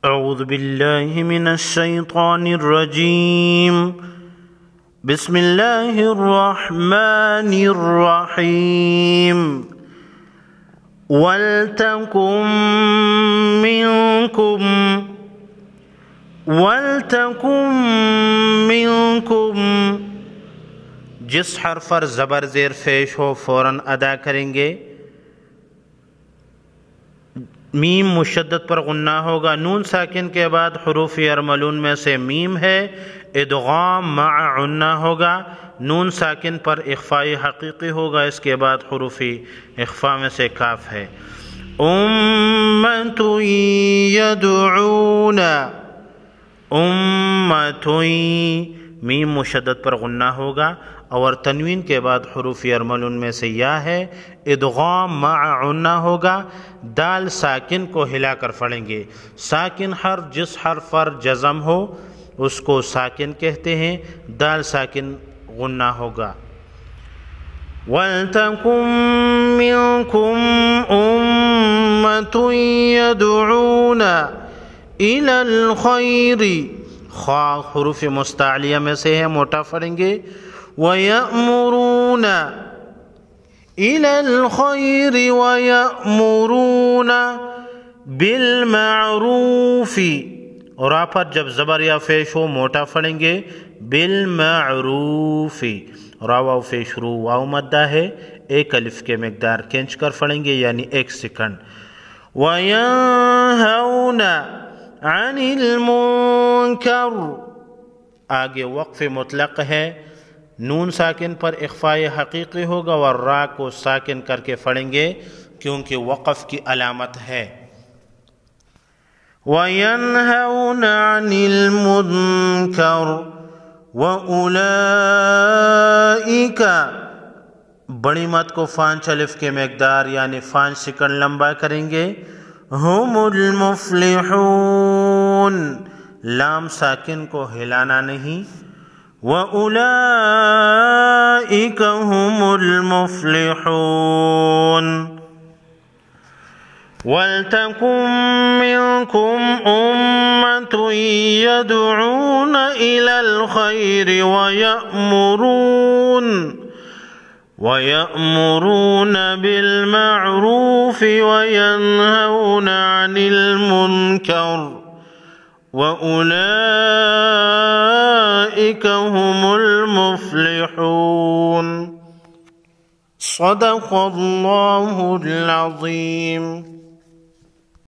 اعوذ باللہ من الشیطان الرجیم بسم اللہ الرحمن الرحیم وَلْتَكُن مِّنكُم جس حرف پر زبر زیر پیش ہو فوراً ادا کریں گے. میم مشدد پر غنہ ہوگا. نون ساکن کے بعد حروف یرملون میں سے میم ہے. ادغام مع غنہ ہوگا. نون ساکن پر اخفائی حقیقی ہوگا. اس کے بعد حروف اخفا میں سے کاف ہے. امۃ یدعون امۃ میم مشدد پر غنہ ہوگا اور تنوین کے بعد حروف یرملون میں سے یا ہے. ادغام مع غنہ ہوگا. دال ساکن کو ہلا کر پڑھیں گے. ساکن حرف جس حرف پر جزم ہو اس کو ساکن کہتے ہیں. دال ساکن غنہ ہوگا. وَلْتَكُن مِّنكُمْ أُمَّةٌ يَدْعُونَ إِلَى الْخَيْرِ خواہ حروف مستعلیہ میں سے ہے, موٹا پڑھیں گے. وَيَأْمُرُونَ إِلَى الْخَيْرِ وَيَأْمُرُونَ بِالْمَعْرُوفِ اور آپ پر جب زبر یا پیش ہو موٹا پڑھیں گے. بالمعروف را واو پیش رو واو مدہ ہے. ایک الف کے مقدار کھینچ کر پڑھیں گے یعنی 1 سیکنڈ. وَيَنْهَوْنَ عَنِ الْمُنْكَرِ آگے وقف مطلق ہے. نون ساکن پر اخفاء حقیقی ہوگا اور را کو ساکن کر کے پڑھیں گے کیونکہ وقف کی علامت ہے. وَيَنْهَوْنَ عَنِ الْمُنْكَرِ وَأُولَئِكَ بڑی مد کو 5 الف کے مقدار یعنی 5 سیکنڈ لمبا کریں گے. ہم المفلحون لام ساکن کو ہلانا نہیں. وَأُولَئِكَ هُمُ الْمُفْلِحُونَ وَلْتَكُن مِّنكُمْ أُمَّةٌ يَدْعُونَ إِلَى الْخَيْرِ وَيَأْمُرُونَ بِالْمَعْرُوفِ وَيَنْهَوْنَ عَنِ الْمُنْكَرِ وَأُولَئِكَ هُمُ الْمُفْلِحُونَ. صدق اللہ العظیم.